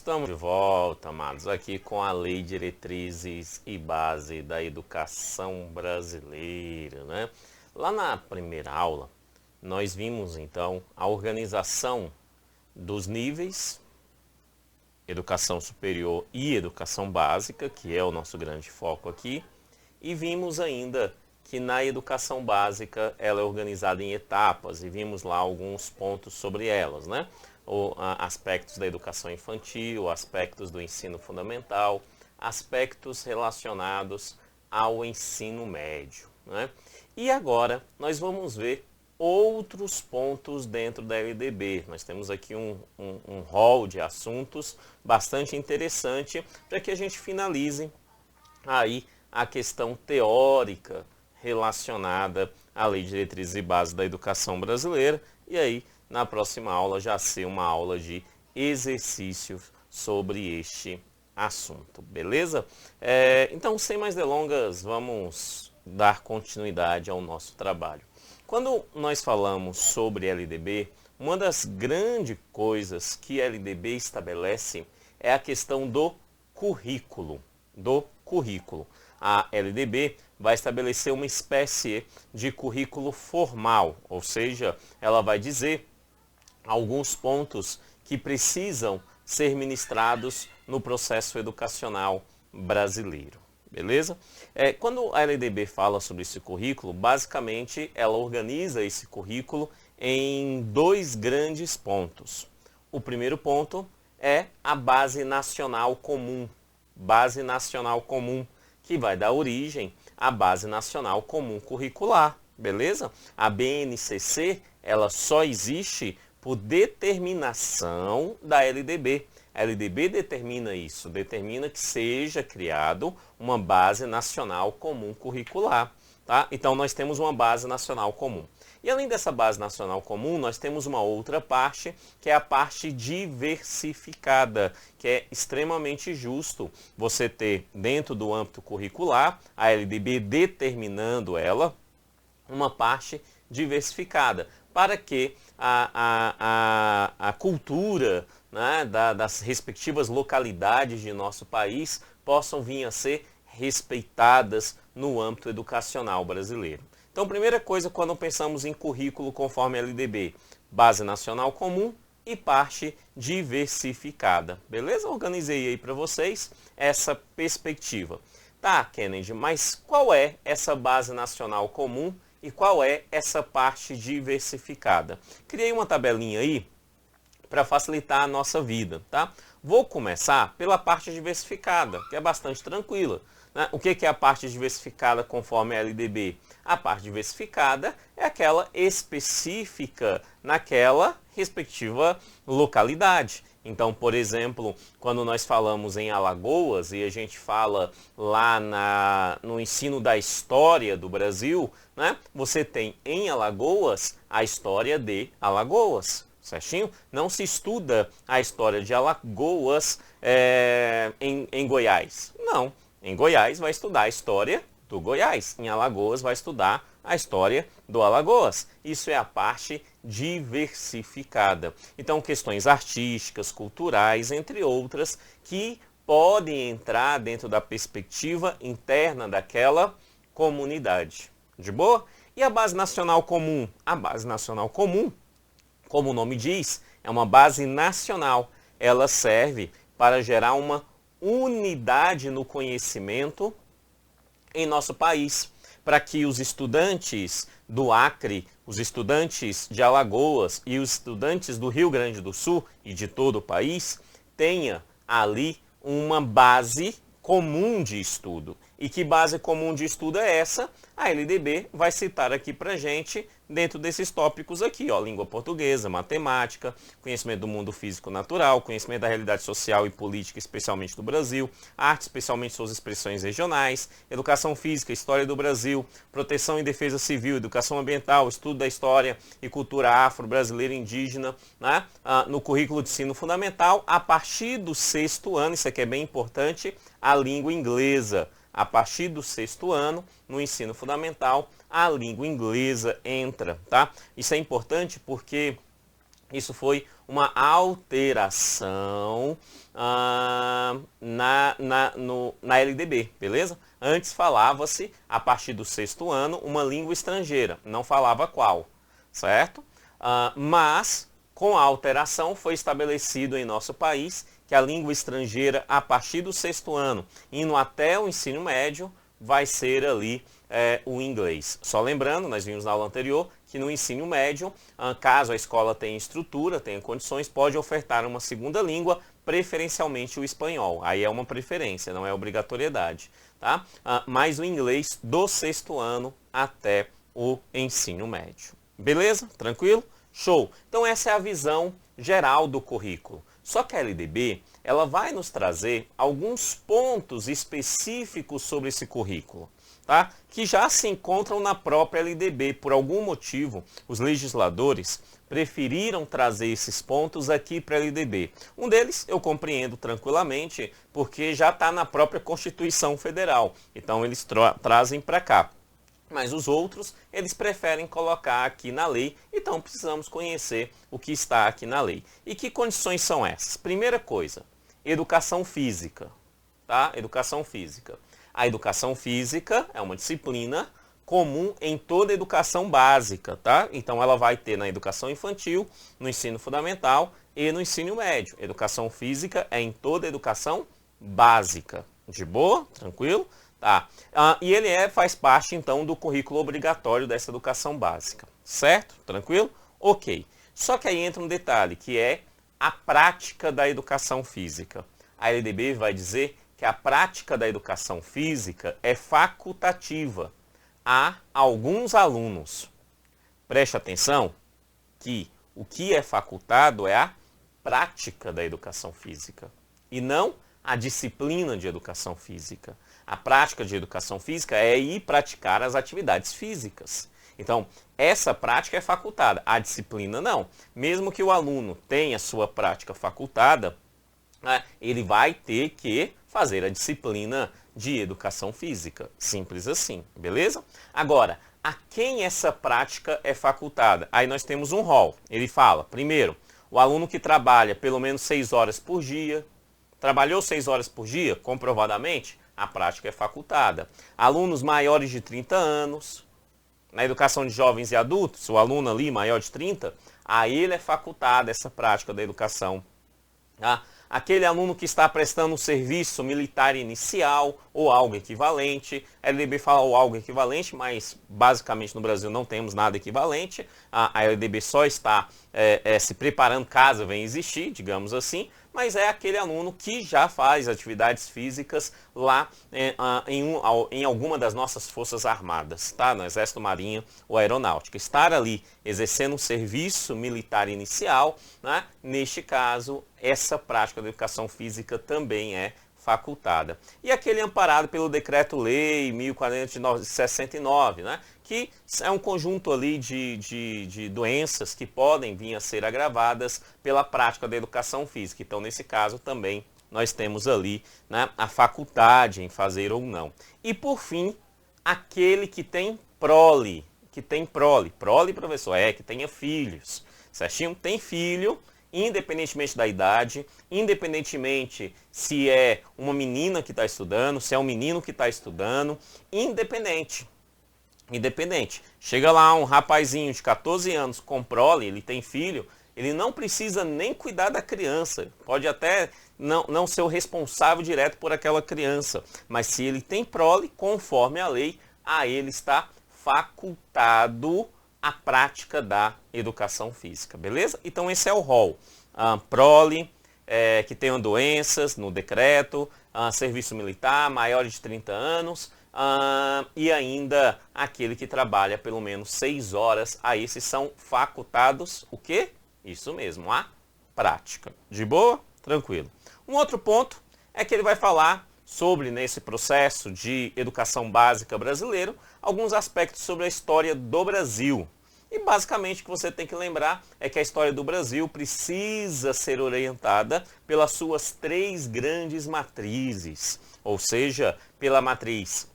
Estamos de volta, amados, aqui com a Lei Diretrizes e Base da Educação Brasileira, né? Lá na primeira aula, nós vimos então a organização dos níveis, educação superior e educação básica, que é o nosso grande foco aqui, e vimos ainda que na educação básica ela é organizada em etapas, e vimos lá alguns pontos sobre elas, né? Aspectos da educação infantil, aspectos do ensino fundamental, aspectos relacionados ao ensino médio, né? E agora nós vamos ver outros pontos dentro da LDB. Nós temos aqui um rol de assuntos bastante interessante para que a gente finalize aí a questão teórica relacionada à Lei de Diretrizes e Bases da Educação Brasileira, e aí na próxima aula já ser uma aula de exercícios sobre este assunto, beleza? Então, sem mais delongas, vamos dar continuidade ao nosso trabalho. Quando nós falamos sobre LDB, uma das grandes coisas que a LDB estabelece é a questão do currículo. A LDB vai estabelecer uma espécie de currículo formal, ou seja, ela vai dizer alguns pontos que precisam ser ministrados no processo educacional brasileiro, beleza? Quando a LDB fala sobre esse currículo, basicamente ela organiza esse currículo em dois grandes pontos. O primeiro ponto é a Base Nacional Comum, que vai dar origem à Base Nacional Comum Curricular, beleza? A BNCC, ela só existe por determinação da LDB. A LDB determina isso, determina que seja criado uma Base Nacional Comum Curricular, tá? Então nós temos uma Base Nacional Comum. E além dessa Base Nacional Comum, nós temos uma outra parte, que é a parte diversificada, que é extremamente justo você ter dentro do âmbito curricular, a LDB determinando ela, uma parte diversificada, para que a cultura, né, das respectivas localidades de nosso país possam vir a ser respeitadas no âmbito educacional brasileiro. Então, primeira coisa, quando pensamos em currículo conforme a LDB, Base Nacional Comum e parte diversificada. Beleza? Organizei aí para vocês essa perspectiva. Tá, Kennedy, mas qual é essa Base Nacional Comum e qual é essa parte diversificada? Criei uma tabelinha aí para facilitar a nossa vida, tá? Vou começar pela parte diversificada, que é bastante tranquila. O que é a parte diversificada conforme a LDB? A parte diversificada é aquela específica naquela respectiva localidade. Então, por exemplo, quando nós falamos em Alagoas e a gente fala lá no ensino da história do Brasil, né, você tem em Alagoas a história de Alagoas, certinho? Não se estuda a história de Alagoas em Goiás, não. Em Goiás vai estudar a história do Goiás, em Alagoas vai estudar a história do Alagoas. Isso é a parte diversificada. Então, questões artísticas, culturais, entre outras, que podem entrar dentro da perspectiva interna daquela comunidade. De boa? E a Base Nacional Comum? A Base Nacional Comum, como o nome diz, é uma base nacional. Ela serve para gerar uma unidade no conhecimento em nosso país, para que os estudantes do Acre, os estudantes de Alagoas e os estudantes do Rio Grande do Sul e de todo o país tenham ali uma base comum de estudo. E que base comum de estudo é essa? A LDB vai citar aqui para gente dentro desses tópicos aqui, ó, língua portuguesa, matemática, conhecimento do mundo físico-natural, conhecimento da realidade social e política, especialmente do Brasil, arte, especialmente suas expressões regionais, educação física, história do Brasil, proteção e defesa civil, educação ambiental, estudo da história e cultura afro-brasileira indígena, né? No currículo de ensino fundamental, a partir do 6º ano, isso aqui é bem importante, a língua inglesa. A partir do 6º ano, no ensino fundamental, a língua inglesa entra, tá? Isso é importante porque Isso foi uma alteração na LDB, beleza? Antes falava-se, a partir do 6º ano, uma língua estrangeira, não falava qual, certo? Mas, com a alteração, foi estabelecido em nosso país que a língua estrangeira, a partir do 6º ano, indo até o ensino médio, vai ser ali o inglês. Só lembrando, nós vimos na aula anterior, que no ensino médio, caso a escola tenha estrutura, tenha condições, pode ofertar uma segunda língua, preferencialmente o espanhol. Aí é uma preferência, não é obrigatoriedade. Tá? Mas o inglês do 6º ano até o ensino médio. Beleza? Tranquilo? Show! Então essa é a visão geral do currículo. Só que a LDB, ela vai nos trazer alguns pontos específicos sobre esse currículo, tá? Que já se encontram na própria LDB. Por algum motivo, os legisladores preferiram trazer esses pontos aqui para a LDB. Um deles eu compreendo tranquilamente, porque já está na própria Constituição Federal. Então eles trazem para cá. Mas os outros, eles preferem colocar aqui na lei, então precisamos conhecer o que está aqui na lei. E que condições são essas? Primeira coisa, educação física, tá? Educação física. A educação física é uma disciplina comum em toda a educação básica, tá? Então ela vai ter na educação infantil, no ensino fundamental e no ensino médio. Educação física é em toda a educação básica. De boa? Tranquilo? Tá. E ele faz parte, então, do currículo obrigatório dessa educação básica. Certo? Tranquilo? Ok. Só que aí entra um detalhe, que é a prática da educação física. A LDB vai dizer que a prática da educação física é facultativa a alguns alunos. Preste atenção que o que é facultado é a prática da educação física e não a disciplina de educação física. A prática de educação física é ir praticar as atividades físicas. Então, essa prática é facultada, a disciplina não. Mesmo que o aluno tenha sua prática facultada, né, ele vai ter que fazer a disciplina de educação física. Simples assim, beleza? Agora, a quem essa prática é facultada? Aí nós temos um rol. Ele fala, primeiro, o aluno que trabalha pelo menos 6 horas por dia. Trabalhou 6 horas por dia, comprovadamente, a prática é facultada. Alunos maiores de 30 anos, na educação de jovens e adultos, o aluno ali maior de 30, a ele é facultada essa prática da educação. Tá? Aquele aluno que está prestando um serviço militar inicial ou algo equivalente, a LDB fala o algo equivalente, mas basicamente no Brasil não temos nada equivalente, a LDB só está se preparando caso venha existir, digamos assim, mas é aquele aluno que já faz atividades físicas lá em alguma das nossas forças armadas, tá? No Exército, Marinha ou Aeronáutica. Estar ali exercendo um serviço militar inicial, né? Neste caso, essa prática da educação física também é facultada. E aquele amparado pelo Decreto-Lei 1469, né? Que é um conjunto ali de doenças que podem vir a ser agravadas pela prática da educação física. Então, nesse caso, também nós temos ali, né, a faculdade em fazer ou não. E, por fim, aquele que tem prole. Prole, professor, que tenha filhos. Certinho? Tem filho, independentemente da idade, independentemente se é uma menina que está estudando, se é um menino que está estudando, independente. Chega lá um rapazinho de 14 anos com prole, ele tem filho, ele não precisa nem cuidar da criança. Pode até não ser o responsável direto por aquela criança. Mas se ele tem prole, conforme a lei, a ele está facultado a prática da educação física. Beleza? Então esse é o rol. Prole, que tenham doenças no decreto, serviço militar, maiores de 30 anos, e ainda aquele que trabalha pelo menos 6 horas, a esses são facultados o quê? Isso mesmo, a prática. De boa? Tranquilo. Um outro ponto é que ele vai falar sobre, nesse processo de educação básica brasileiro, alguns aspectos sobre a história do Brasil. E basicamente o que você tem que lembrar é que a história do Brasil precisa ser orientada pelas suas 3 grandes matrizes, ou seja, pela matriz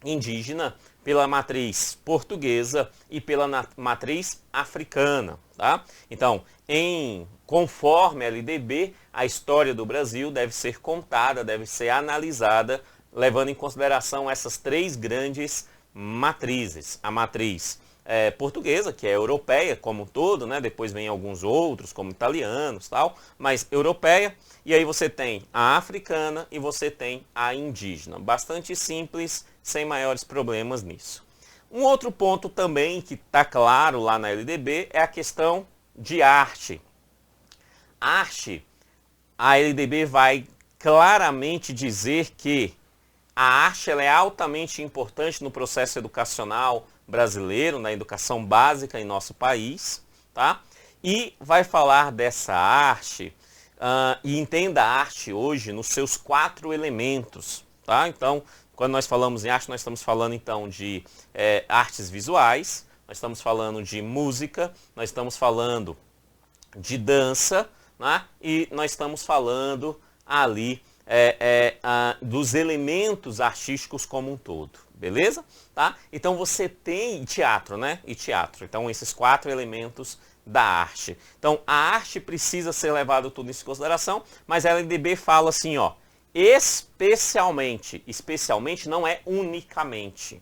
indígena, pela matriz portuguesa e pela matriz africana, tá? Então, conforme a LDB, a história do Brasil deve ser contada, deve ser analisada, levando em consideração essas três grandes matrizes. A matriz portuguesa, que é europeia como um todo, né? Depois vem alguns outros, como italianos, tal, mas europeia. E aí você tem a africana e você tem a indígena. Bastante simples, sem maiores problemas nisso. Um outro ponto também que está claro lá na LDB é a questão de arte. Arte, a LDB vai claramente dizer que a arte ela é altamente importante no processo educacional brasileiro, na educação básica em nosso país, tá? E vai falar dessa arte, e entenda a arte hoje nos seus 4 elementos, tá? Então, quando nós falamos em arte, nós estamos falando então de artes visuais, nós estamos falando de música, nós estamos falando de dança, né? E nós estamos falando ali dos elementos artísticos como um todo, beleza? Tá? Então você tem teatro, né? E teatro. Então esses 4 elementos da arte. Então a arte precisa ser levado tudo em consideração, mas a LDB fala assim, ó, especialmente não é unicamente.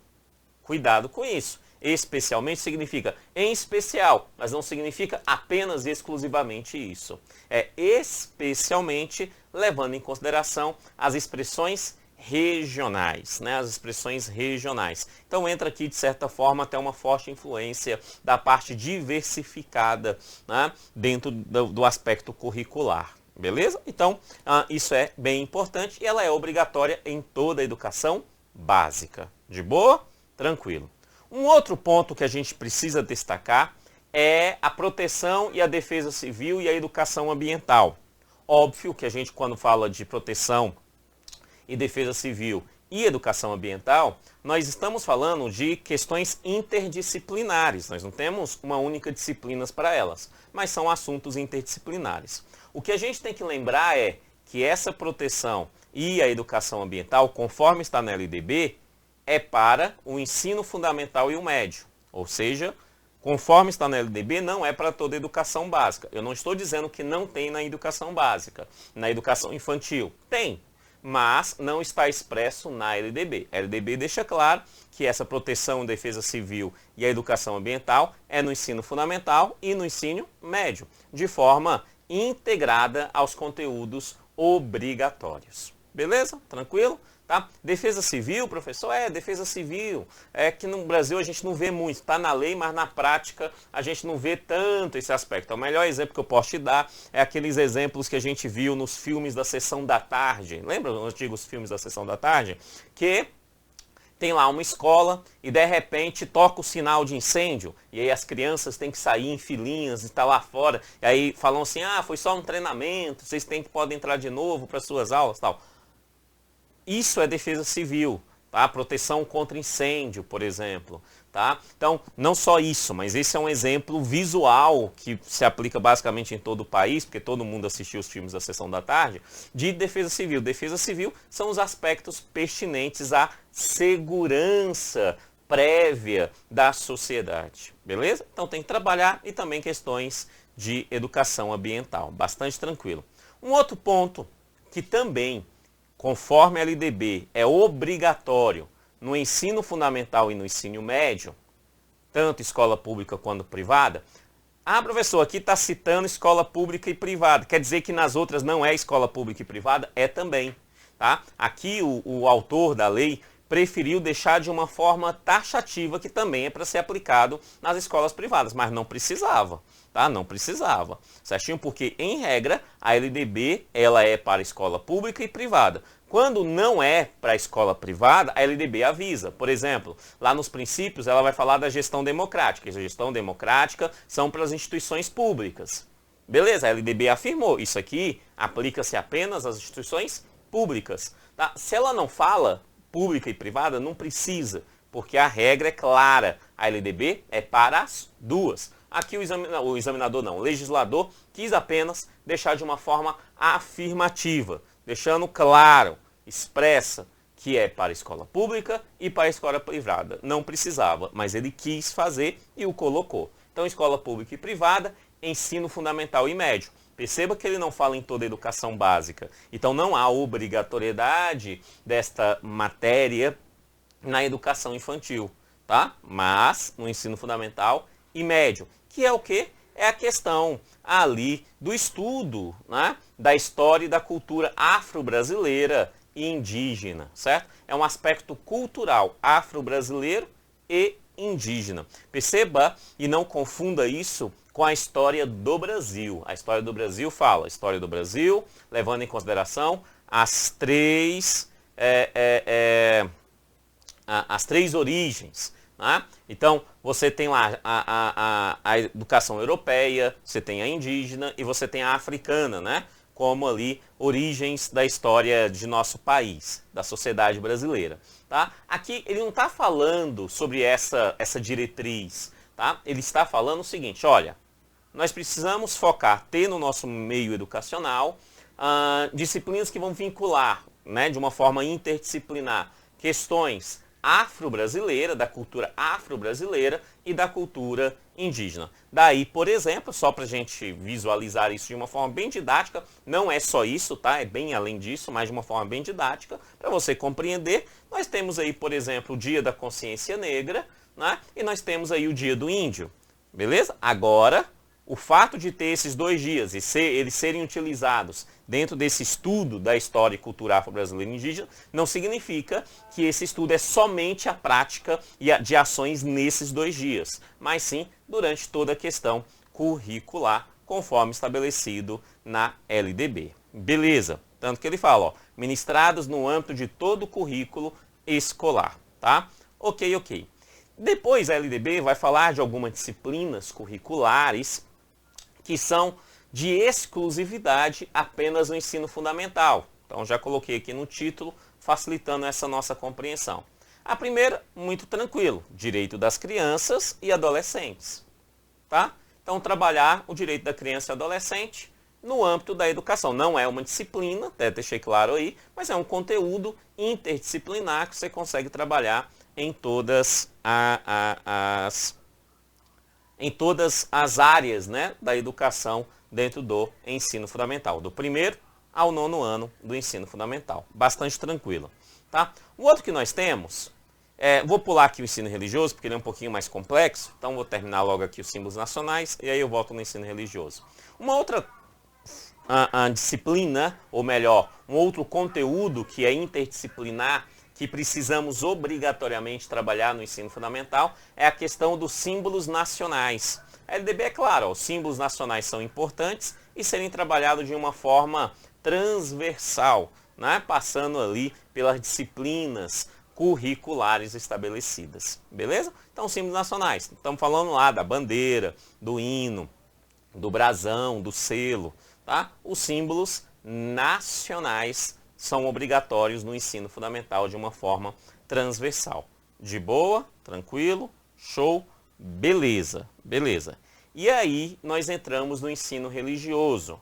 Cuidado com isso. Especialmente significa em especial, mas não significa apenas e exclusivamente isso. É especialmente levando em consideração as expressões regionais, né? As expressões regionais. Então entra aqui, de certa forma, até uma forte influência da parte diversificada, né? Dentro do aspecto curricular. Beleza? Então, isso é bem importante e ela é obrigatória em toda a educação básica. De boa? Tranquilo. Um outro ponto que a gente precisa destacar é a proteção e a defesa civil e a educação ambiental. Óbvio que a gente, quando fala de proteção e defesa civil e educação ambiental, nós estamos falando de questões interdisciplinares. Nós não temos uma única disciplina para elas, mas são assuntos interdisciplinares. O que a gente tem que lembrar é que essa proteção e a educação ambiental, conforme está na LDB, é para o ensino fundamental e o médio. Ou seja, conforme está na LDB, não é para toda a educação básica. Eu não estou dizendo que não tem na educação básica. Na educação infantil, tem, mas não está expresso na LDB. A LDB deixa claro que essa proteção, defesa civil e a educação ambiental é no ensino fundamental e no ensino médio, de forma integrada aos conteúdos obrigatórios. Beleza? Tranquilo? Tá? Defesa civil, professor, defesa civil. É que no Brasil a gente não vê muito, está na lei, mas na prática a gente não vê tanto esse aspecto. O melhor exemplo que eu posso te dar é aqueles exemplos que a gente viu nos filmes da Sessão da Tarde. Lembra os antigos filmes da Sessão da Tarde? Que tem lá uma escola e de repente toca o sinal de incêndio e aí as crianças têm que sair em filinhas e estar lá fora. E aí falam assim, foi só um treinamento, vocês podem entrar de novo para suas aulas e tal. Isso é defesa civil, tá? Proteção contra incêndio, por exemplo, tá? Então, não só isso, mas esse é um exemplo visual que se aplica basicamente em todo o país, porque todo mundo assistiu os filmes da Sessão da Tarde, de defesa civil. Defesa civil são os aspectos pertinentes à segurança prévia da sociedade, beleza? Então tem que trabalhar e também questões de educação ambiental, bastante tranquilo. Um outro ponto que também, conforme a LDB, é obrigatório no ensino fundamental e no ensino médio, tanto escola pública quanto privada. Professor, aqui está citando escola pública e privada. Quer dizer que nas outras não é escola pública e privada? É também. Tá? Aqui o autor da lei preferiu deixar de uma forma taxativa, que também é para ser aplicado nas escolas privadas, mas não precisava. Tá? Não precisava, certinho? Porque, em regra, a LDB ela é para escola pública e privada. Quando não é para a escola privada, a LDB avisa. Por exemplo, lá nos princípios ela vai falar da gestão democrática. A gestão democrática são para as instituições públicas. Beleza, a LDB afirmou. Isso aqui aplica-se apenas às instituições públicas. Tá? Se ela não fala pública e privada, não precisa, porque a regra é clara. A LDB é para as duas. Aqui o legislador quis apenas deixar de uma forma afirmativa, deixando claro, expressa, que é para a escola pública e para a escola privada. Não precisava, mas ele quis fazer e o colocou. Então, escola pública e privada, ensino fundamental e médio. Perceba que ele não fala em toda a educação básica. Então, não há obrigatoriedade desta matéria na educação infantil, tá? Mas no ensino fundamental e médio, que é o quê? É a questão ali do estudo, né, da história e da cultura afro-brasileira e indígena, certo? É um aspecto cultural afro-brasileiro e indígena. Perceba e não confunda isso com a história do Brasil. A história do Brasil fala, história do Brasil, levando em consideração as três origens. Né? Então, você tem lá a educação europeia, você tem a indígena e você tem a africana, né? Como ali origens da história de nosso país, da sociedade brasileira. Tá? Aqui ele não está falando sobre essa diretriz, tá? Ele está falando o seguinte, olha, nós precisamos focar, ter no nosso meio educacional disciplinas que vão vincular, né, de uma forma interdisciplinar, questões afro-brasileira, da cultura afro-brasileira e da cultura indígena. Daí, por exemplo, só para a gente visualizar isso de uma forma bem didática, não é só isso, tá? É bem além disso, mas de uma forma bem didática, para você compreender, nós temos aí, por exemplo, o Dia da Consciência Negra, né? E nós temos aí o Dia do Índio, beleza? Agora, o fato de ter esses 2 dias e eles serem utilizados dentro desse estudo da história e cultura afro-brasileira e indígena não significa que esse estudo é somente a prática de ações nesses 2 dias, mas sim durante toda a questão curricular, conforme estabelecido na LDB. Beleza? Tanto que ele fala, ó, ministrados no âmbito de todo o currículo escolar, tá? Ok. Depois a LDB vai falar de algumas disciplinas curriculares que são de exclusividade apenas no ensino fundamental. Então já coloquei aqui no título, facilitando essa nossa compreensão. A primeira, muito tranquilo, direito das crianças e adolescentes. Tá? Então trabalhar o direito da criança e adolescente no âmbito da educação. Não é uma disciplina, até deixei claro aí, mas é um conteúdo interdisciplinar que você consegue trabalhar em todas as áreas, né, da educação dentro do ensino fundamental, do 1º ao 9º ano do ensino fundamental. Bastante tranquilo. Tá? O outro que nós temos, vou pular aqui o ensino religioso, porque ele é um pouquinho mais complexo, então vou terminar logo aqui os símbolos nacionais, e aí eu volto no ensino religioso. Uma outra disciplina, ou melhor, um outro conteúdo que é interdisciplinar, que precisamos obrigatoriamente trabalhar no ensino fundamental, é a questão dos símbolos nacionais. A LDB é claro, os símbolos nacionais são importantes e serem trabalhados de uma forma transversal, né? Passando ali pelas disciplinas curriculares estabelecidas. Beleza? Então, símbolos nacionais. Estamos falando lá da bandeira, do hino, do brasão, do selo. Tá? Os símbolos nacionais são obrigatórios no ensino fundamental de uma forma transversal. De boa, tranquilo, show, beleza. E aí nós entramos no ensino religioso,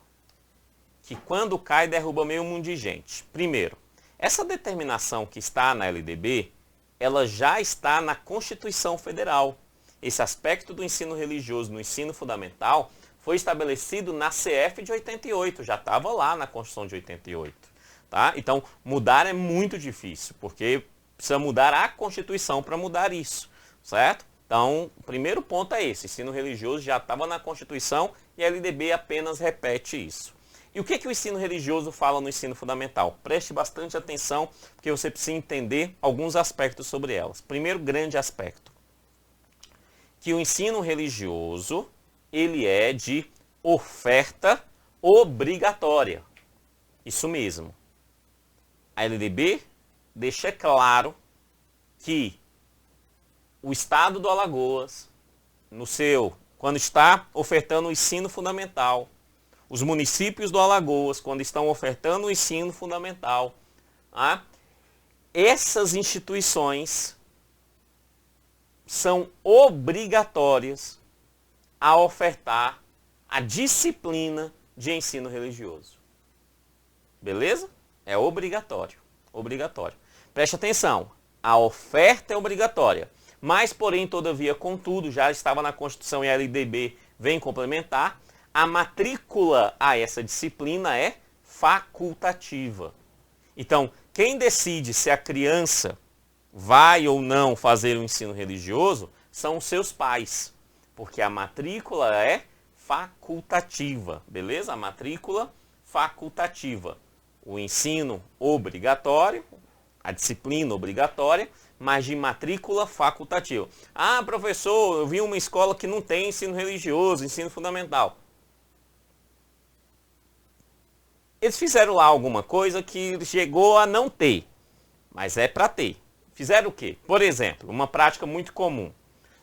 que quando cai derruba meio mundo de gente. Primeiro, essa determinação que está na LDB, ela já está na Constituição Federal. Esse aspecto do ensino religioso no ensino fundamental foi estabelecido na CF de 88, já estava lá na Constituição de 88. Tá? Então, mudar é muito difícil, porque precisa mudar a Constituição para mudar isso, certo? Então, o primeiro ponto é esse, ensino religioso já estava na Constituição e a LDB apenas repete isso. E o que o ensino religioso fala no ensino fundamental? Preste bastante atenção, porque você precisa entender alguns aspectos sobre elas. Primeiro grande aspecto, que o ensino religioso, ele é de oferta obrigatória. Isso mesmo. A LDB deixa claro que o Estado do Alagoas, quando está ofertando o ensino fundamental, os municípios do Alagoas, quando estão ofertando o ensino fundamental, essas instituições são obrigatórias a ofertar a disciplina de ensino religioso. Beleza? É obrigatório. Preste atenção, a oferta é obrigatória, mas porém, todavia, contudo, já estava na Constituição e a LDB vem complementar, a matrícula a essa disciplina é facultativa. Então, quem decide se a criança vai ou não fazer o ensino religioso são os seus pais, porque a matrícula é facultativa, beleza? A matrícula facultativa. O ensino obrigatório, a disciplina obrigatória, mas de matrícula facultativa. Ah, professor, eu vi uma escola que não tem ensino religioso, ensino fundamental. Eles fizeram lá alguma coisa que chegou a não ter, mas é para ter. Fizeram o quê? Por exemplo, uma prática muito comum.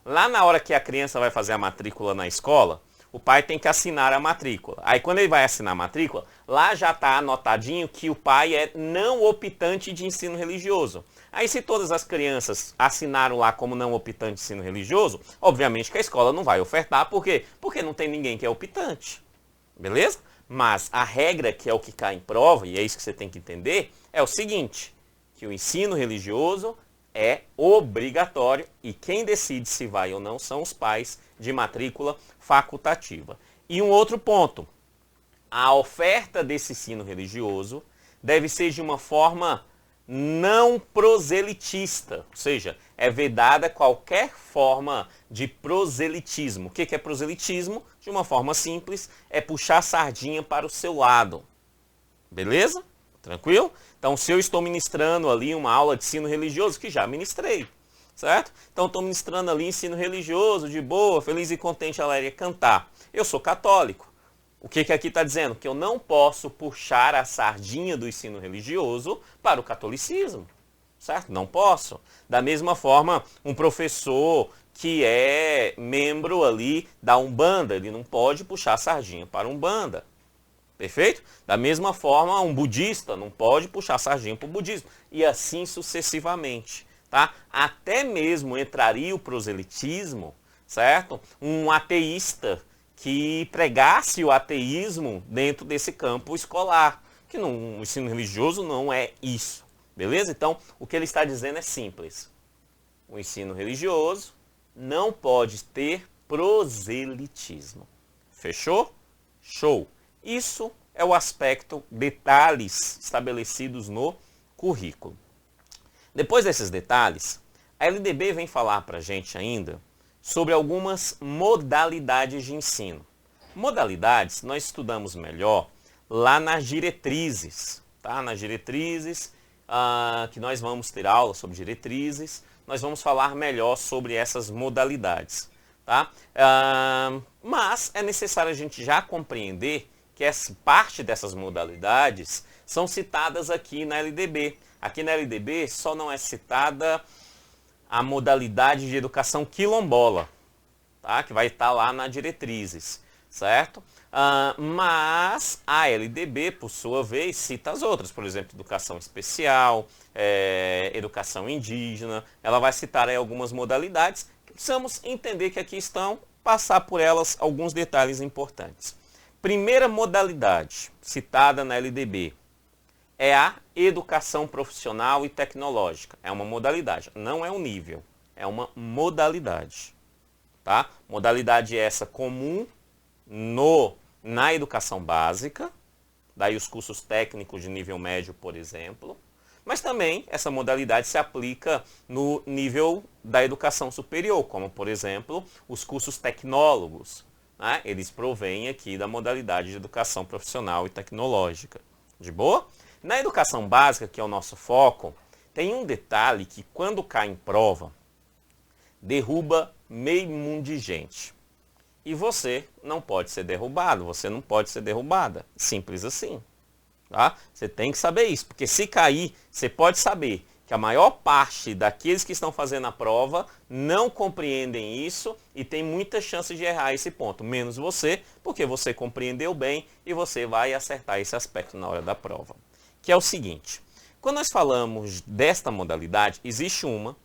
Lá na hora que a criança vai fazer a matrícula na escola, o pai tem que assinar a matrícula. Aí quando ele vai assinar a matrícula, lá já está anotadinho que o pai é não optante de ensino religioso. Aí se todas as crianças assinaram lá como não optante de ensino religioso, obviamente que a escola não vai ofertar. Por quê? Porque não tem ninguém que é optante. Beleza? Mas a regra, que é o que cai em prova, e é isso que você tem que entender, é o seguinte, que o ensino religioso é obrigatório e quem decide se vai ou não são os pais, de matrícula facultativa. E um outro ponto, a oferta desse ensino religioso deve ser de uma forma não proselitista, ou seja, é vedada qualquer forma de proselitismo. O que é proselitismo? De uma forma simples, é puxar a sardinha para o seu lado. Beleza? Tranquilo? Então, se eu estou ministrando ali uma aula de ensino religioso, que já ministrei, certo? Então, estou ministrando ali ensino religioso, de boa, feliz e contente, ela iria cantar. Eu sou católico. O que aqui está dizendo? Que eu não posso puxar a sardinha do ensino religioso para o catolicismo, certo? Não posso. Da mesma forma, um professor que é membro ali da Umbanda, ele não pode puxar a sardinha para a Umbanda. Perfeito? Da mesma forma, um budista não pode puxar a sardinha para o budismo. E assim sucessivamente. Tá? Até mesmo entraria o proselitismo, certo? Um ateísta que pregasse o ateísmo dentro desse campo escolar. Que o ensino religioso não é isso. Beleza? Então, o que ele está dizendo é simples. O ensino religioso não pode ter proselitismo. Fechou? Show! Isso é o aspecto, detalhes estabelecidos no currículo. Depois desses detalhes, a LDB vem falar para a gente ainda sobre algumas modalidades de ensino. Modalidades nós estudamos melhor lá nas diretrizes. Tá? Nas diretrizes, que nós vamos ter aula sobre diretrizes, nós vamos falar melhor sobre essas modalidades. Tá? Mas é necessário a gente já compreender que essa parte dessas modalidades são citadas aqui na LDB. Aqui na LDB só não é citada a modalidade de educação quilombola, tá? Que vai estar lá nas diretrizes, certo? Mas a LDB, por sua vez, cita as outras, por exemplo, educação especial, educação indígena, ela vai citar aí algumas modalidades. Precisamos entender que aqui estão, passar por elas alguns detalhes importantes. Primeira modalidade citada na LDB é a educação profissional e tecnológica. É uma modalidade, não é um nível, é uma modalidade. Tá? Modalidade essa comum na educação básica, daí os cursos técnicos de nível médio, por exemplo, mas também essa modalidade se aplica no nível da educação superior, como, por exemplo, os cursos tecnólogos. Né? Eles provêm aqui da modalidade de educação profissional e tecnológica. De boa? Na educação básica, que é o nosso foco, tem um detalhe que quando cai em prova, derruba meio mundo de gente. E você não pode ser derrubado, você não pode ser derrubada. Simples assim. Tá? Você tem que saber isso, porque se cair, você pode saber que a maior parte daqueles que estão fazendo a prova não compreendem isso e tem muita chance de errar esse ponto, menos você, porque você compreendeu bem e você vai acertar esse aspecto na hora da prova. Que é o seguinte, quando nós falamos desta modalidade, existe uma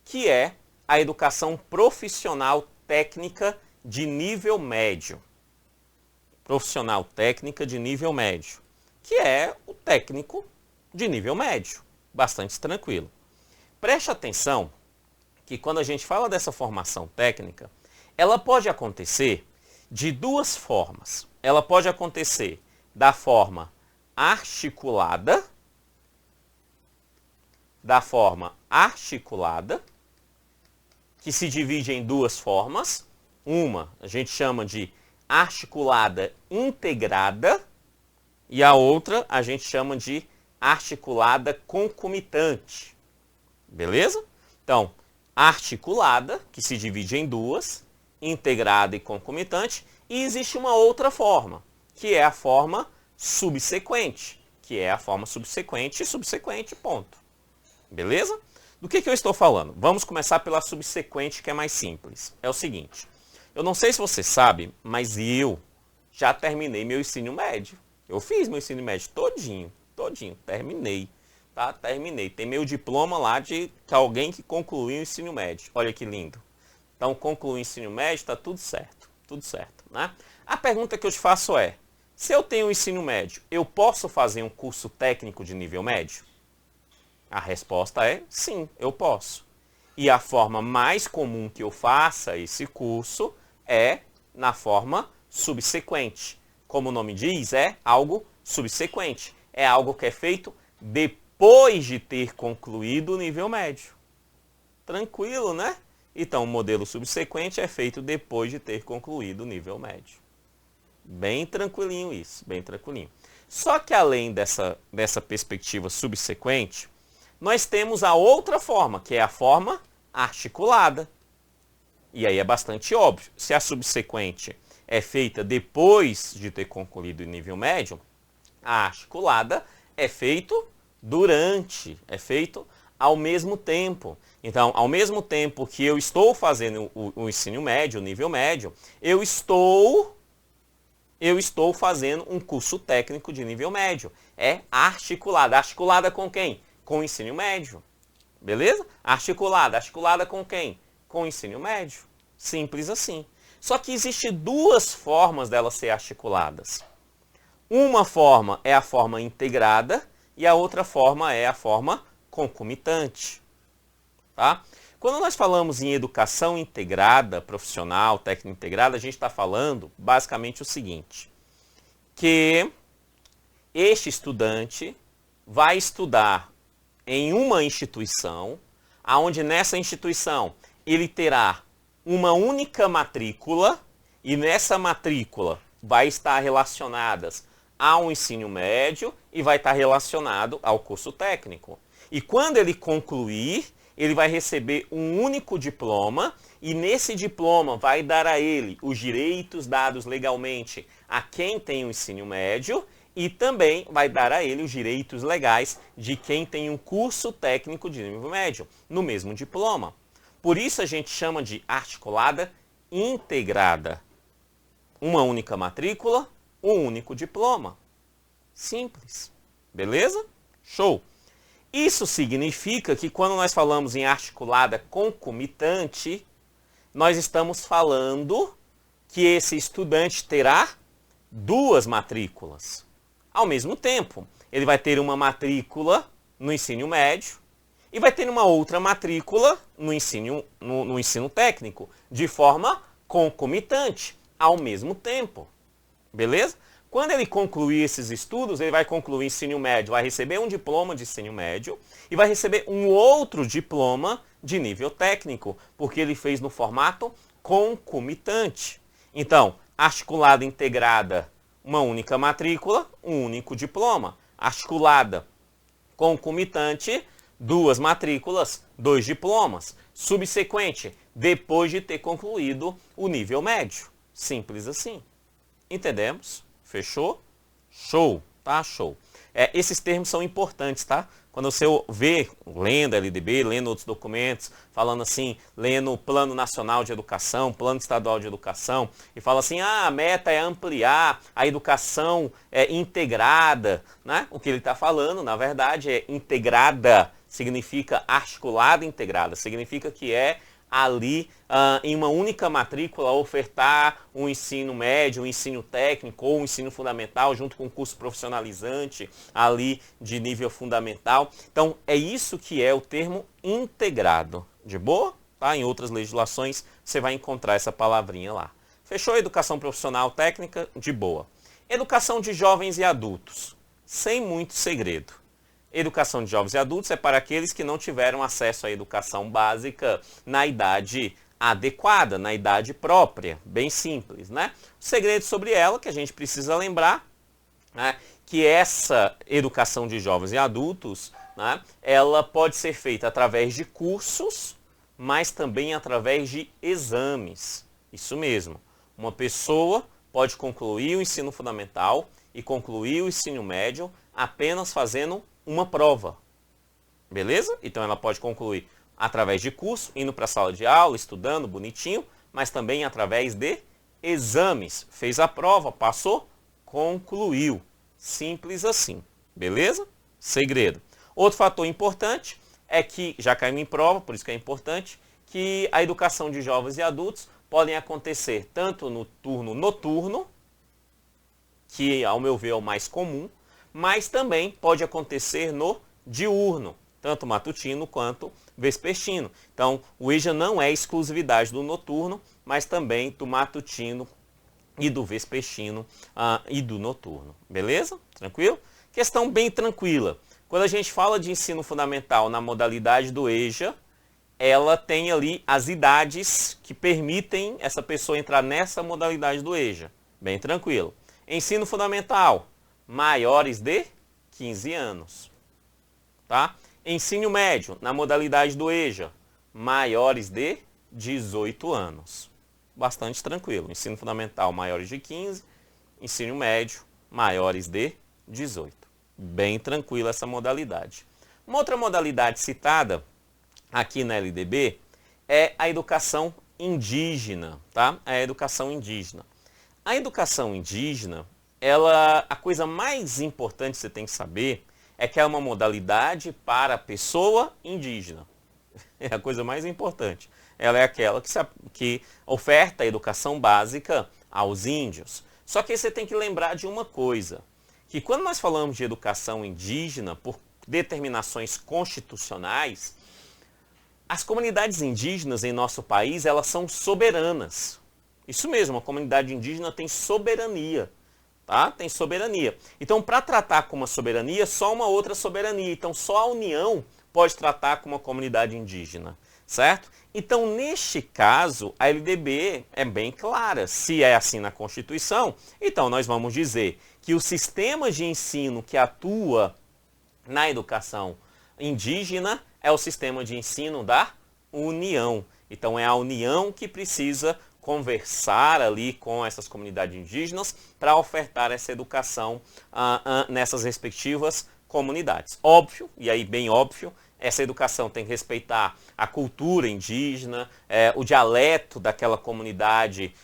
que é a educação profissional técnica de nível médio. Profissional técnica de nível médio, que é o técnico de nível médio. bastante tranquilo. Preste atenção que quando a gente fala dessa formação técnica, ela pode acontecer de duas formas. Ela pode acontecer da forma articulada, que se divide em duas formas. Uma a gente chama de articulada integrada e a outra a gente chama de articulada concomitante. Beleza? Então, articulada, que se divide em duas, integrada e concomitante, e existe uma outra forma, que é a forma subsequente, e subsequente, ponto. Beleza? Do que eu estou falando? Vamos começar pela subsequente, que é mais simples. É o seguinte, eu não sei se você sabe, mas eu já terminei meu ensino médio. Eu fiz meu ensino médio todinho, terminei. Tá? Terminei. Tem meu diploma lá de alguém que concluiu o ensino médio. Olha que lindo. Então, concluiu o ensino médio, está tudo certo. Tudo certo, né? A pergunta que eu te faço é, se eu tenho o ensino médio, eu posso fazer um curso técnico de nível médio? A resposta é sim, eu posso. E a forma mais comum que eu faça esse curso é na forma subsequente. Como o nome diz, é algo subsequente. É algo que é feito depois de ter concluído o nível médio. Tranquilo, né? Então, o modelo subsequente é feito depois de ter concluído o nível médio. Bem tranquilinho isso, bem tranquilinho. Só que além dessa perspectiva subsequente, nós temos a outra forma, que é a forma articulada. E aí é bastante óbvio. Se a subsequente é feita depois de ter concluído o nível médio, a articulada é feito durante, é feito ao mesmo tempo. Então, ao mesmo tempo que eu estou fazendo o ensino médio, o nível médio, eu estou fazendo um curso técnico de nível médio. É articulada. Articulada com quem? Com o ensino médio. Beleza? Articulada. Articulada com quem? Com o ensino médio. Simples assim. Só que existem duas formas delas ser articuladas. Uma forma é a forma integrada e a outra forma é a forma concomitante. Tá? Quando nós falamos em educação integrada, profissional, técnica integrada, a gente está falando basicamente o seguinte, que este estudante vai estudar em uma instituição, onde nessa instituição ele terá uma única matrícula e nessa matrícula vai estar relacionadas ao ensino médio e vai estar relacionado ao curso técnico. E quando ele concluir, ele vai receber um único diploma e nesse diploma vai dar a ele os direitos dados legalmente a quem tem o ensino médio e também vai dar a ele os direitos legais de quem tem um curso técnico de nível médio, no mesmo diploma. Por isso a gente chama de articulada integrada. Uma única matrícula, um único diploma. Simples. Beleza? Show! Isso significa que quando nós falamos em articulada concomitante, nós estamos falando que esse estudante terá duas matrículas. Ao mesmo tempo, ele vai ter uma matrícula no ensino médio e vai ter uma outra matrícula no ensino técnico, de forma concomitante, ao mesmo tempo. Beleza? Quando ele concluir esses estudos, ele vai concluir o ensino médio, vai receber um diploma de ensino médio e vai receber um outro diploma de nível técnico, porque ele fez no formato concomitante. Então, articulada integrada, uma única matrícula, um único diploma. Articulada concomitante, duas matrículas, dois diplomas. Subsequente, depois de ter concluído o nível médio. Simples assim. Entendemos? Fechou? Show, tá? Show. Esses termos são importantes, tá? Quando você vê, lendo a LDB, lendo outros documentos, falando assim, lendo o Plano Nacional de Educação, Plano Estadual de Educação, e fala assim, a meta é ampliar a educação integrada, né? O que ele está falando, na verdade, é integrada, significa articulada integrada, significa que é ali em uma única matrícula ofertar um ensino médio, um ensino técnico ou um ensino fundamental junto com um curso profissionalizante ali de nível fundamental. Então é isso que é o termo integrado. De boa? Tá? Em outras legislações você vai encontrar essa palavrinha lá. Fechou? Educação profissional técnica? De boa. Educação de jovens e adultos. Sem muito segredo. Educação de jovens e adultos é para aqueles que não tiveram acesso à educação básica na idade adequada, na idade própria, bem simples, né? O segredo sobre ela que a gente precisa lembrar, né, que essa educação de jovens e adultos, né, ela pode ser feita através de cursos, mas também através de exames. Isso mesmo. Uma pessoa pode concluir o ensino fundamental e concluir o ensino médio apenas fazendo uma prova, beleza? Então ela pode concluir através de curso, indo para a sala de aula, estudando bonitinho, mas também através de exames. Fez a prova, passou, concluiu. Simples assim, beleza? Segredo. Outro fator importante é que, já caímos em prova, por isso que é importante, que a educação de jovens e adultos podem acontecer tanto no turno noturno, que ao meu ver é o mais comum, mas também pode acontecer no diurno, tanto matutino quanto vespertino. Então, o EJA não é exclusividade do noturno, mas também do matutino e do vespertino e do noturno. Beleza? Tranquilo? Questão bem tranquila. Quando a gente fala de ensino fundamental na modalidade do EJA, ela tem ali as idades que permitem essa pessoa entrar nessa modalidade do EJA. Bem tranquilo. Ensino fundamental, maiores de 15 anos. Tá? Ensino médio, na modalidade do EJA, maiores de 18 anos. Bastante tranquilo. Ensino fundamental, maiores de 15. Ensino médio, maiores de 18. Bem tranquila essa modalidade. Uma outra modalidade citada aqui na LDB é a educação indígena. Tá? A educação indígena. A educação indígena, a coisa mais importante que você tem que saber é que é uma modalidade para a pessoa indígena. É a coisa mais importante. Ela é aquela que oferta a educação básica aos índios. Só que você tem que lembrar de uma coisa, que quando nós falamos de educação indígena, por determinações constitucionais, as comunidades indígenas em nosso país, elas são soberanas. Isso mesmo, a comunidade indígena tem soberania, tá? Tem soberania. Então, para tratar com uma soberania, só uma outra soberania. Então, só a União pode tratar com uma comunidade indígena, certo? Então, neste caso, a LDB é bem clara. Se é assim na Constituição, então nós vamos dizer que o sistema de ensino que atua na educação indígena é o sistema de ensino da União. Então, é a União que precisa conversar ali com essas comunidades indígenas para ofertar essa educação nessas respectivas comunidades. Óbvio, e aí bem óbvio, essa educação tem que respeitar a cultura indígena, o dialeto daquela comunidade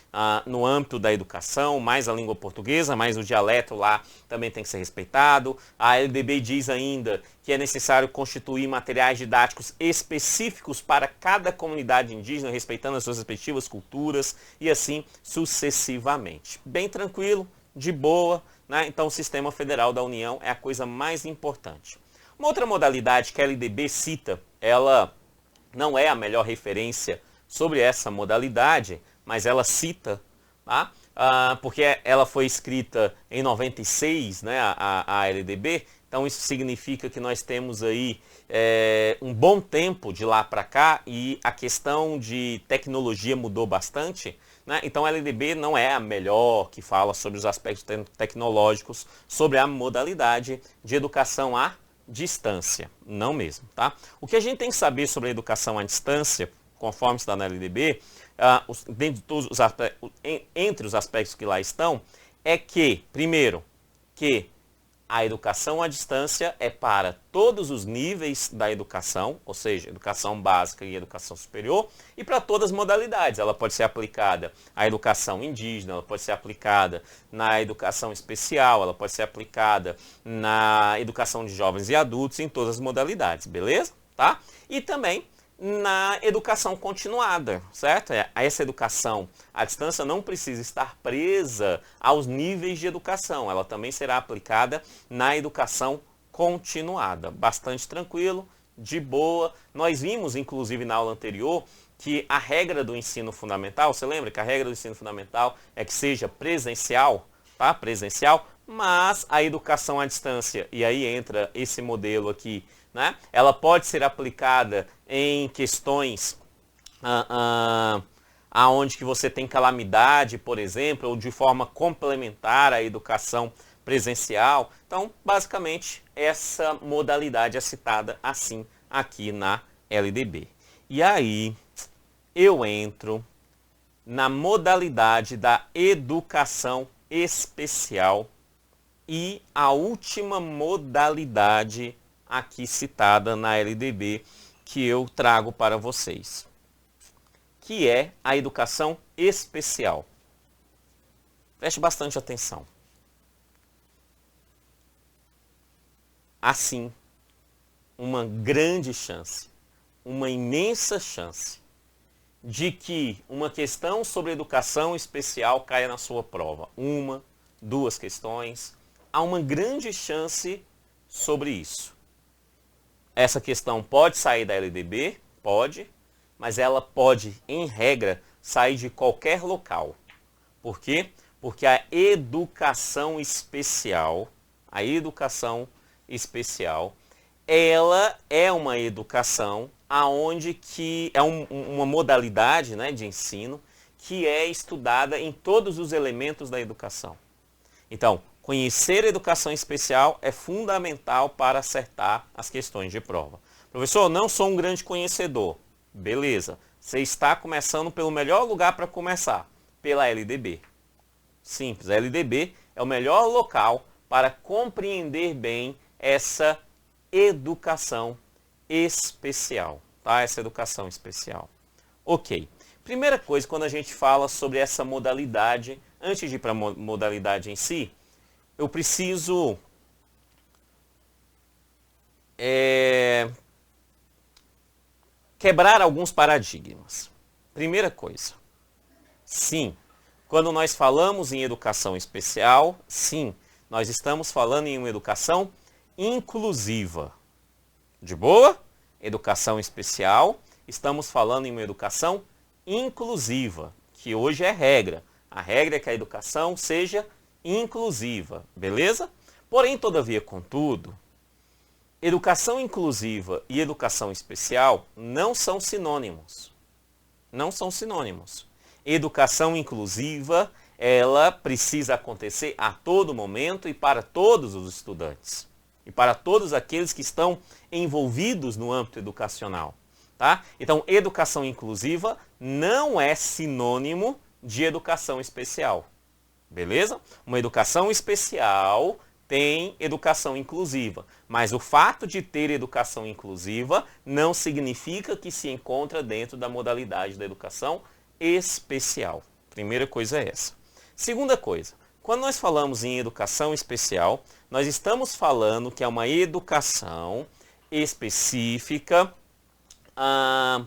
no âmbito da educação, mais a língua portuguesa, mas o dialeto lá também tem que ser respeitado. A LDB diz ainda que é necessário constituir materiais didáticos específicos para cada comunidade indígena, respeitando as suas respectivas culturas e assim sucessivamente. Bem tranquilo, de boa, né? Então o sistema federal da União é a coisa mais importante. Uma outra modalidade que a LDB cita, ela não é a melhor referência sobre essa modalidade, mas ela cita, tá? Porque ela foi escrita em 96, né, a LDB, então isso significa que nós temos aí um bom tempo de lá para cá e a questão de tecnologia mudou bastante, né? Então a LDB não é a melhor que fala sobre os aspectos tecnológicos, sobre a modalidade de educação à distância, não mesmo, tá? O que a gente tem que saber sobre a educação à distância, conforme está na LDB, entre os aspectos que lá estão, é que, primeiro, que a educação à distância é para todos os níveis da educação, ou seja, educação básica e educação superior, e para todas as modalidades. Ela pode ser aplicada à educação indígena, ela pode ser aplicada na educação especial, ela pode ser aplicada na educação de jovens e adultos, em todas as modalidades, beleza? Tá? E também na educação continuada, certo? Essa educação à distância não precisa estar presa aos níveis de educação, ela também será aplicada na educação continuada. Bastante tranquilo, de boa. Nós vimos, inclusive, na aula anterior, que a regra do ensino fundamental, você lembra que a regra do ensino fundamental é que seja presencial, tá? Presencial, mas a educação à distância, e aí entra esse modelo aqui, né? Ela pode ser aplicada em questões aonde que você tem calamidade, por exemplo, ou de forma complementar à educação presencial. Então, basicamente, essa modalidade é citada assim aqui na LDB. E aí, eu entro na modalidade da educação especial e a última modalidade aqui citada na LDB que eu trago para vocês, que é a educação especial. Preste bastante atenção. Assim, uma grande chance, uma imensa chance de que uma questão sobre educação especial caia na sua prova. Uma, duas questões. Há uma grande chance sobre isso. Essa questão pode sair da LDB? Pode, mas ela pode, em regra, sair de qualquer local. Por quê? Porque a educação especial, ela é uma educação aonde que é uma modalidade, né, de ensino que é estudada em todos os elementos da educação. Então, conhecer a educação especial é fundamental para acertar as questões de prova. Professor, não sou um grande conhecedor. Beleza, você está começando pelo melhor lugar para começar, pela LDB. Simples, a LDB é o melhor local para compreender bem essa educação especial, tá? Essa educação especial. Ok. Primeira coisa, quando a gente fala sobre essa modalidade, antes de ir para a modalidade em si, eu preciso quebrar alguns paradigmas. Primeira coisa, sim, quando nós falamos em educação especial, sim, nós estamos falando em uma educação inclusiva. De boa? Educação especial, estamos falando em uma educação inclusiva, que hoje é regra. A regra é que a educação seja inclusiva, beleza? Porém, todavia, contudo, educação inclusiva e educação especial não são sinônimos. Não são sinônimos. Educação inclusiva, ela precisa acontecer a todo momento e para todos os estudantes. E para todos aqueles que estão envolvidos no âmbito educacional. Tá? Então, educação inclusiva não é sinônimo de educação especial. Beleza? Uma educação especial tem educação inclusiva. Mas o fato de ter educação inclusiva não significa que se encontra dentro da modalidade da educação especial. Primeira coisa é essa. Segunda coisa, quando nós falamos em educação especial, nós estamos falando que é uma educação específica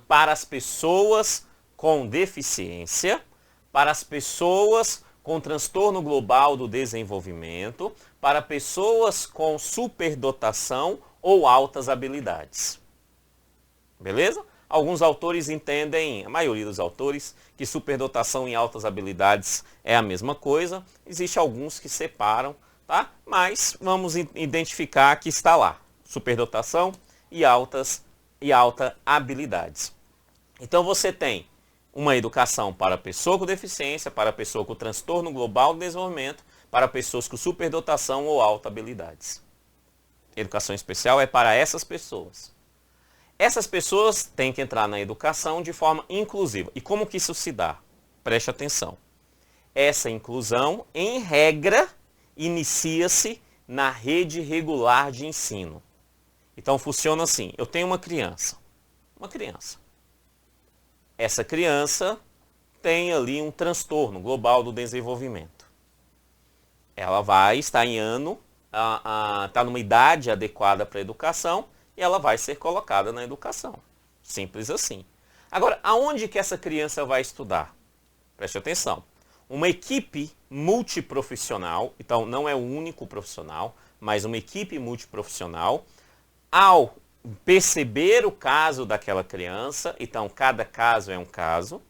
para as pessoas com deficiência, para as pessoas com transtorno global do desenvolvimento, para pessoas com superdotação ou altas habilidades. Beleza? Alguns autores entendem, a maioria dos autores, que superdotação e altas habilidades é a mesma coisa. Existem alguns que separam, tá? Mas vamos identificar que está lá, superdotação e alta habilidades. Então você tem uma educação para pessoa com deficiência, para pessoa com transtorno global do desenvolvimento, para pessoas com superdotação ou alta habilidades. Educação especial é para essas pessoas. Essas pessoas têm que entrar na educação de forma inclusiva. E como que isso se dá? Preste atenção. Essa inclusão, em regra, inicia-se na rede regular de ensino. Então funciona assim, eu tenho uma criança. Essa criança tem ali um transtorno global do desenvolvimento. Ela vai estar em ano, está numa idade adequada para a educação e ela vai ser colocada na educação. Simples assim. Agora, aonde que essa criança vai estudar? Preste atenção. Uma equipe multiprofissional, então não é o único profissional, mas uma equipe multiprofissional, ao perceber o caso daquela criança, então cada caso é um caso,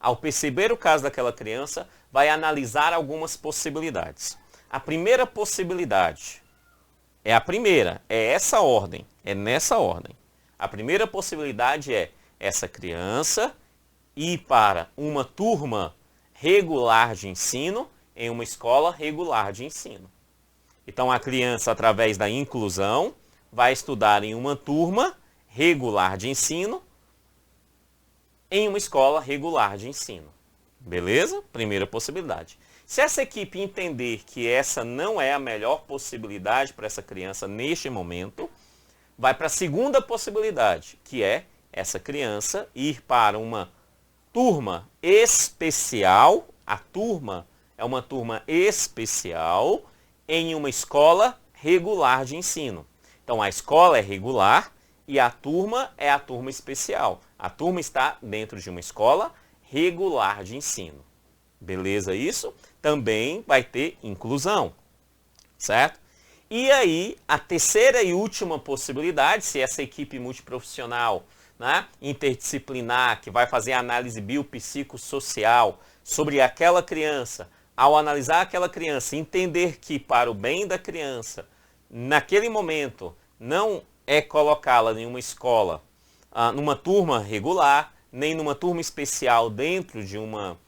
ao perceber o caso daquela criança, vai analisar algumas possibilidades. A primeira possibilidade é a primeira, é essa ordem, é nessa ordem. A primeira possibilidade é essa criança ir para uma turma regular de ensino em uma escola regular de ensino. Então a criança, através da inclusão, vai estudar em uma turma regular de ensino em uma escola regular de ensino. Beleza? Primeira possibilidade. Se essa equipe entender que essa não é a melhor possibilidade para essa criança neste momento, vai para a segunda possibilidade, que é essa criança ir para uma turma especial. A turma é uma turma especial em uma escola regular de ensino. Então a escola é regular e a turma é a turma especial. A turma está dentro de uma escola regular de ensino. Beleza isso? Também vai ter inclusão, certo? E aí, a terceira e última possibilidade, se essa equipe multiprofissional, né, interdisciplinar, que vai fazer análise biopsicossocial sobre aquela criança, ao analisar aquela criança, entender que para o bem da criança, naquele momento, não é colocá-la em uma escola, numa turma regular, nem numa turma especial dentro de uma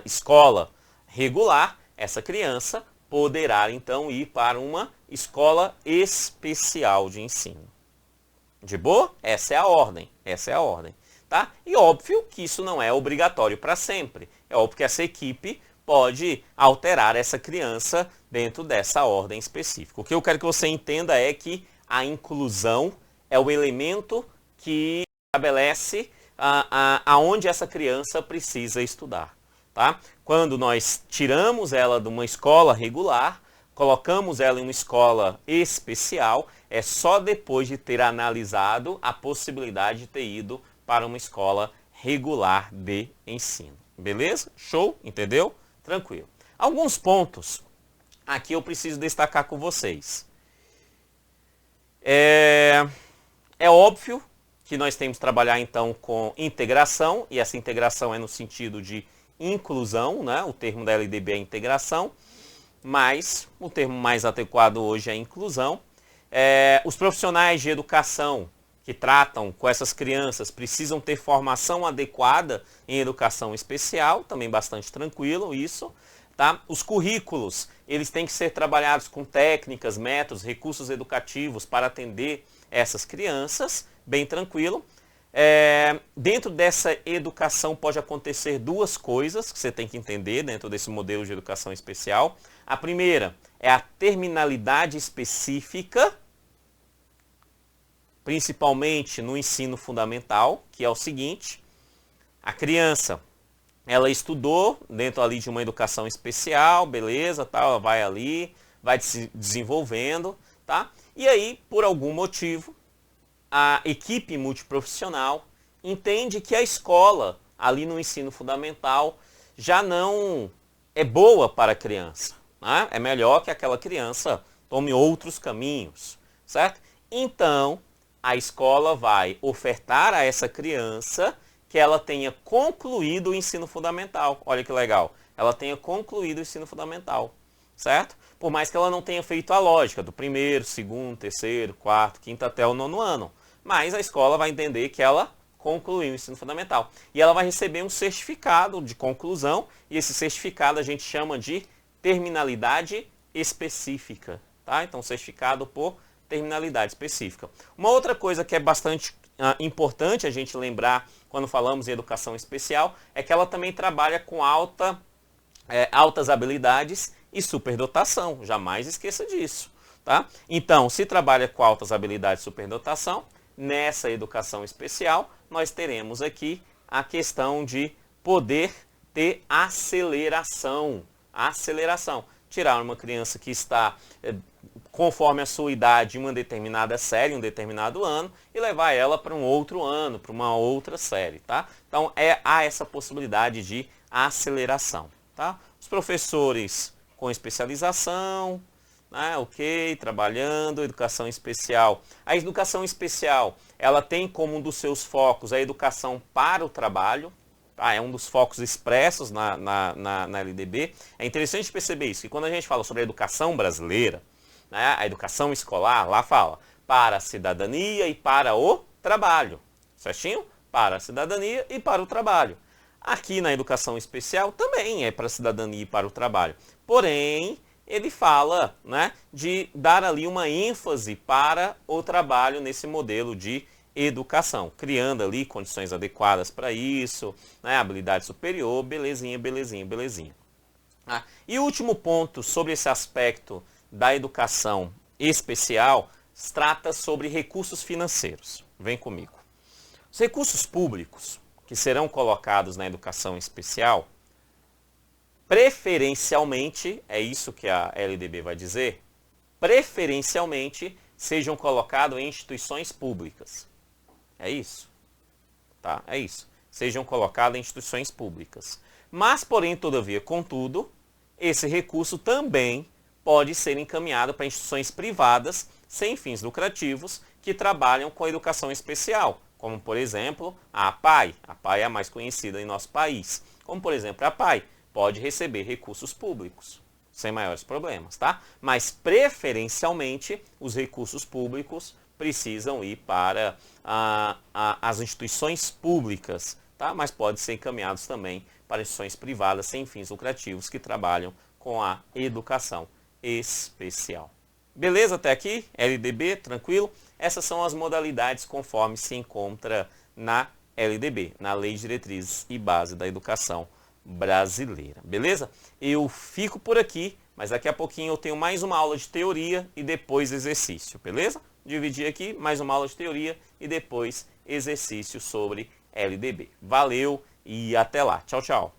escola regular, essa criança poderá então ir para uma escola especial de ensino. De boa? Essa é a ordem. Essa é a ordem. Tá? E óbvio que isso não é obrigatório para sempre. É óbvio que essa equipe pode alterar essa criança dentro dessa ordem específica. O que eu quero que você entenda é que a inclusão é o elemento que estabelece aonde essa criança precisa estudar. Tá? Quando nós tiramos ela de uma escola regular, colocamos ela em uma escola especial, é só depois de ter analisado a possibilidade de ter ido para uma escola regular de ensino. Beleza? Show? Entendeu? Tranquilo. Alguns pontos aqui eu preciso destacar com vocês. É óbvio que nós temos que trabalhar então com integração, e essa integração é no sentido de inclusão, né? O termo da LDB é integração, mas o termo mais adequado hoje é inclusão. Os profissionais de educação que tratam com essas crianças precisam ter formação adequada em educação especial, também bastante tranquilo isso. Tá? Os currículos, eles têm que ser trabalhados com técnicas, métodos, recursos educativos para atender essas crianças, bem tranquilo. Dentro dessa educação pode acontecer duas coisas que você tem que entender dentro desse modelo de educação especial. A primeira é a terminalidade específica, principalmente no ensino fundamental, que é o seguinte: a criança, ela estudou dentro ali de uma educação especial, beleza, tá? Ela vai ali, vai se desenvolvendo, tá? E aí, por algum motivo, a equipe multiprofissional entende que a escola, ali no ensino fundamental, já não é boa para a criança. Né? É melhor que aquela criança tome outros caminhos, certo? Então, a escola vai ofertar a essa criança que ela tenha concluído o ensino fundamental. Olha que legal. Ela tenha concluído o ensino fundamental, certo? Por mais que ela não tenha feito a lógica do primeiro, segundo, terceiro, quarto, quinto até o 9º ano. Mas a escola vai entender que ela concluiu o ensino fundamental. E ela vai receber um certificado de conclusão, e esse certificado a gente chama de terminalidade específica. Tá? Então, certificado por terminalidade específica. Uma outra coisa que é bastante importante a gente lembrar quando falamos em educação especial é que ela também trabalha com altas habilidades e superdotação. Jamais esqueça disso. Tá? Então, se trabalha com altas habilidades e superdotação, nessa educação especial, nós teremos aqui a questão de poder ter aceleração. Aceleração. tirar uma criança que está conforme a sua idade em uma determinada série, um determinado ano, e levar ela para um outro ano, para uma outra série, tá? Então, há essa possibilidade de aceleração, tá? Os professores com especialização, né, ok, trabalhando, educação especial. A educação especial, ela tem como um dos seus focos a educação para o trabalho, tá? É um dos focos expressos na LDB. É interessante perceber isso, que quando a gente fala sobre a educação brasileira, né, a educação escolar, lá fala para a cidadania e para o trabalho, certinho? Para a cidadania e para o trabalho. Aqui na educação especial também é para a cidadania e para o trabalho. Porém, ele fala, né, de dar ali uma ênfase para o trabalho nesse modelo de educação, criando ali condições adequadas para isso, né, habilidade superior, belezinha, belezinha, belezinha. E o último ponto sobre esse aspecto da educação especial trata sobre recursos financeiros. Vem comigo. Os recursos públicos que serão colocados na educação especial, preferencialmente, é isso que a LDB vai dizer, preferencialmente sejam colocados em instituições públicas. É isso. Tá? É isso. Sejam colocados em instituições públicas. Mas, porém, todavia, contudo, esse recurso também pode ser encaminhado para instituições privadas sem fins lucrativos que trabalham com a educação especial, como, por exemplo, a APAE. A APAE é a mais conhecida em nosso país. Como, por exemplo, a APAE pode receber recursos públicos, sem maiores problemas, tá? Mas, preferencialmente, os recursos públicos precisam ir para as instituições públicas, tá? Mas podem ser encaminhados também para instituições privadas sem fins lucrativos que trabalham com a educação especial. Beleza até aqui? LDB, tranquilo? Essas são as modalidades conforme se encontra na LDB, na Lei de Diretrizes e Base da Educação Brasileira. Beleza? Eu fico por aqui, mas daqui a pouquinho eu tenho mais uma aula de teoria e depois exercício, beleza? Dividir aqui, mais uma aula de teoria e depois exercício sobre LDB. Valeu e até lá. Tchau, tchau.